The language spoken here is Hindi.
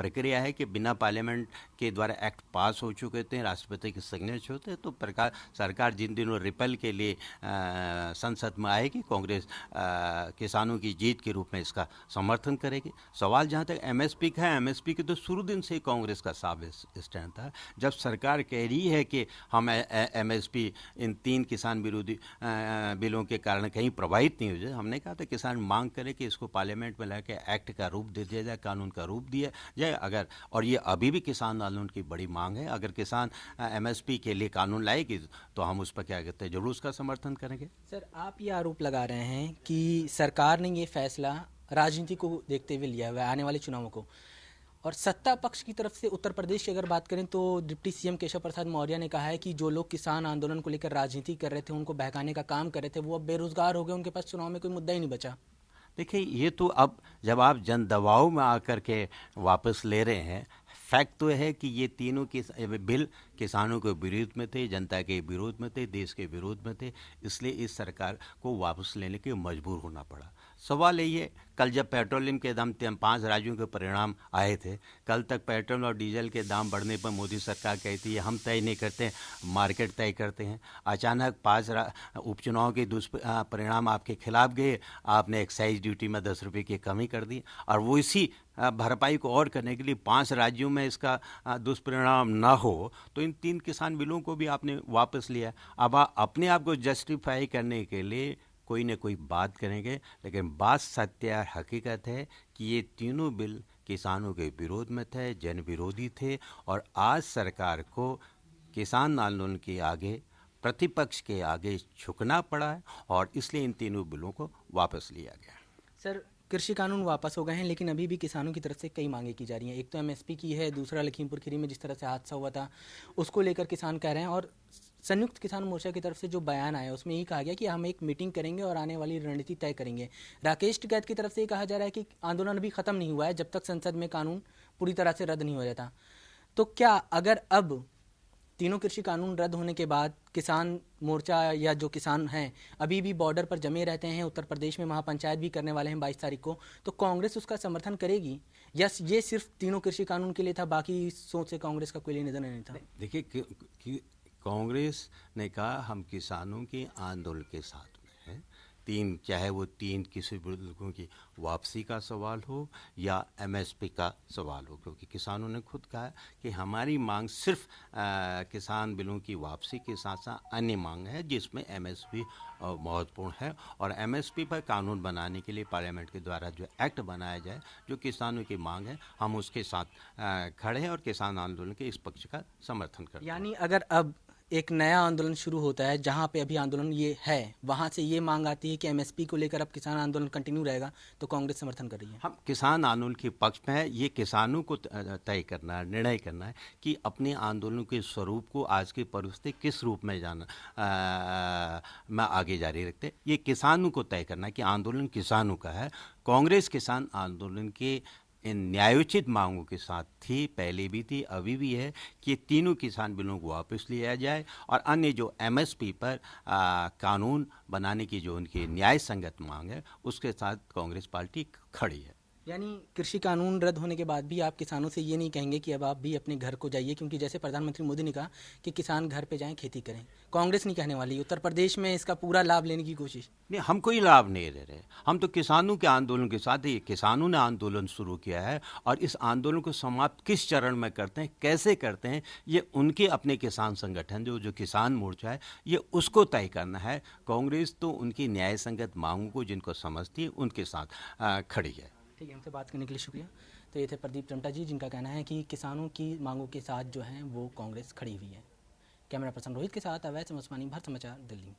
प्रक्रिया है कि बिना पार्लियामेंट के द्वारा एक्ट पास हो चुके थे, राष्ट्रपति के सिग्नेचर होते, तो सरकार जिन दिनों रिपेल के लिए संसद में आएगी, कांग्रेस किसानों की जीत के रूप में इसका समर्थन करेगी। सवाल जहाँ तक एमएसपी का है, एमएसपी के तो शुरू दिन से ही कांग्रेस का साफ स्टैंड था। जब सरकार कह रही है कि हम एमएसपी इन 3 किसान विरोधी बिलों के कारण कहीं प्रभावित नहीं हो जाए, हमने कहा था किसान मांग करे कि इसको पार्लियामेंट में लाके एक्ट का रूप दे दिया जाए, कानून का रूप दिया जाए। अगर, और ये अभी भी किसान आंदोलन की बड़ी मांग है, अगर किसान एमएसपी के लिए कानून लाएगी तो हम उस पर क्या कहते हैं, जरूर उसका समर्थन करेंगे। सर, आप ये आरोप लगा रहे हैं कि सरकार ने ये फैसला राजनीति को देखते हुए लिया हुआ है, आने वाले चुनावों को, और सत्ता पक्ष की तरफ से उत्तर प्रदेश की अगर बात करें तो डिप्टी सीएम केशव प्रसाद मौर्य ने कहा है कि जो लोग किसान आंदोलन को लेकर राजनीति कर रहे थे, उनको बहकाने का काम कर रहे थे, वो अब बेरोजगार हो गए, उनके पास चुनाव में कोई मुद्दा ही नहीं बचा। देखिए, ये तो अब जब आप जन दबाव में आकर के वापस ले रहे हैं, फैक्ट तो है कि ये तीनों बिल किसानों के विरोध में थे, जनता के विरोध में थे, देश के विरोध में थे, इसलिए इस सरकार को वापस लेने के मजबूर होना पड़ा। सवाल यही है, कल जब पेट्रोलियम के दाम 5 राज्यों के परिणाम आए थे, कल तक पेट्रोल और डीजल के दाम बढ़ने पर मोदी सरकार कहती है हम तय नहीं करते, मार्केट तय करते हैं। अचानक 5 उपचुनाव के दुष्परिणाम आपके खिलाफ गए, आपने एक्साइज ड्यूटी में 10 रुपये की कमी कर दी, और वो इसी भरपाई को और करने के लिए 5 राज्यों में इसका दुष्परिणाम ना हो, तो इन 3 किसान बिलों को भी आपने वापस लिया। अब अपने आप को जस्टिफाई करने के लिए कोई न कोई बात करेंगे, लेकिन बात सत्य और हकीकत है कि ये तीनों बिल किसानों के विरोध में थे, जन विरोधी थे, और आज सरकार को किसान आंदोलन के आगे, प्रतिपक्ष के आगे झुकना पड़ा है, और इसलिए इन तीनों बिलों को वापस लिया गया। सर, कृषि कानून वापस हो गए हैं, लेकिन अभी भी किसानों की तरफ से कई मांगे की जा रही हैं। एक तो एमएसपी की है, दूसरा लखीमपुर खीरी में जिस तरह से हादसा हुआ था उसको लेकर किसान कह रहे हैं, और संयुक्त किसान मोर्चा की तरफ से जो बयान आया उसमें यही कहा गया कि हम एक मीटिंग करेंगे और आने वाली रणनीति तय करेंगे। राकेश टिकैत की तरफ से ये कहा जा रहा है कि आंदोलन अभी खत्म नहीं हुआ है जब तक संसद में कानून पूरी तरह से रद्द नहीं हो जाता। तो क्या अगर अब तीनों कृषि कानून रद्द होने के बाद किसान मोर्चा या जो किसान हैं अभी भी बॉर्डर पर जमे रहते हैं, उत्तर प्रदेश में महापंचायत भी करने वाले हैं 22 तारीख को, तो कांग्रेस उसका समर्थन करेगी, या ये सिर्फ तीनों कृषि कानून के लिए था, बाकी सोच से कांग्रेस का कोई लेना देना नहीं था? देखिए, कांग्रेस ने कहा हम किसानों के आंदोलन के साथ में हैं। चाहे वो 3 किसी बिल्डों की वापसी का सवाल हो या एमएसपी का सवाल हो, क्योंकि किसानों ने खुद कहा कि हमारी मांग सिर्फ किसान बिलों की वापसी के साथ साथ अन्य मांग है, जिसमें एमएसपी महत्वपूर्ण है, और एमएसपी पर कानून बनाने के लिए पार्लियामेंट के द्वारा जो एक्ट बनाया जाए, जो किसानों की मांग है, हम उसके साथ खड़े हैं और किसान आंदोलन के इस पक्ष का समर्थन करते हैं। यानी अगर अब एक नया आंदोलन शुरू होता है जहां पे अभी आंदोलन ये है, वहां से ये मांग आती है कि एमएसपी को लेकर अब किसान आंदोलन कंटिन्यू रहेगा, तो कांग्रेस समर्थन कर रही है? हम किसान आंदोलन के पक्ष में है। ये किसानों को तय करना है, निर्णय करना है कि अपने आंदोलन के स्वरूप को आज की परिस्थिति किस रूप में में आगे जारी रखते, ये किसानों को तय करना है कि आंदोलन किसानों का है। कांग्रेस किसान आंदोलन के इन न्यायोचित मांगों के साथ थी, पहले भी थी, अभी भी है, कि तीनों किसान बिलों को वापस लिया जाए, और अन्य जो एमएसपी पर कानून बनाने की जो उनकी न्याय संगत मांग है, उसके साथ कांग्रेस पार्टी खड़ी है। यानी कृषि कानून रद्द होने के बाद भी आप किसानों से ये नहीं कहेंगे कि अब आप भी अपने घर को जाइए, क्योंकि जैसे प्रधानमंत्री मोदी ने कहा कि किसान घर पे जाएं, खेती करें, कांग्रेस नहीं कहने वाली, उत्तर प्रदेश में इसका पूरा लाभ लेने की कोशिश? नहीं, हम कोई लाभ नहीं ले रहे, हम तो किसानों के आंदोलन के साथ ही, किसानों ने आंदोलन शुरू किया है, और इस आंदोलन को समाप्त किस चरण में करते हैं, कैसे करते हैं, ये उनके अपने किसान संगठन जो किसान मोर्चा है, ये उसको तय करना है। कांग्रेस तो उनकी न्याय संगत मांगों को जिनको समझती है उनके साथ खड़ी है। ठीक है, हमसे बात करने के लिए शुक्रिया। तो ये थे प्रदीप टमटा जी, जिनका कहना है कि किसानों की मांगों के साथ जो है वो कांग्रेस खड़ी हुई है। कैमरा पर्सन रोहित के साथ अवैध उस्मानी, भारत समाचार, दिल्ली।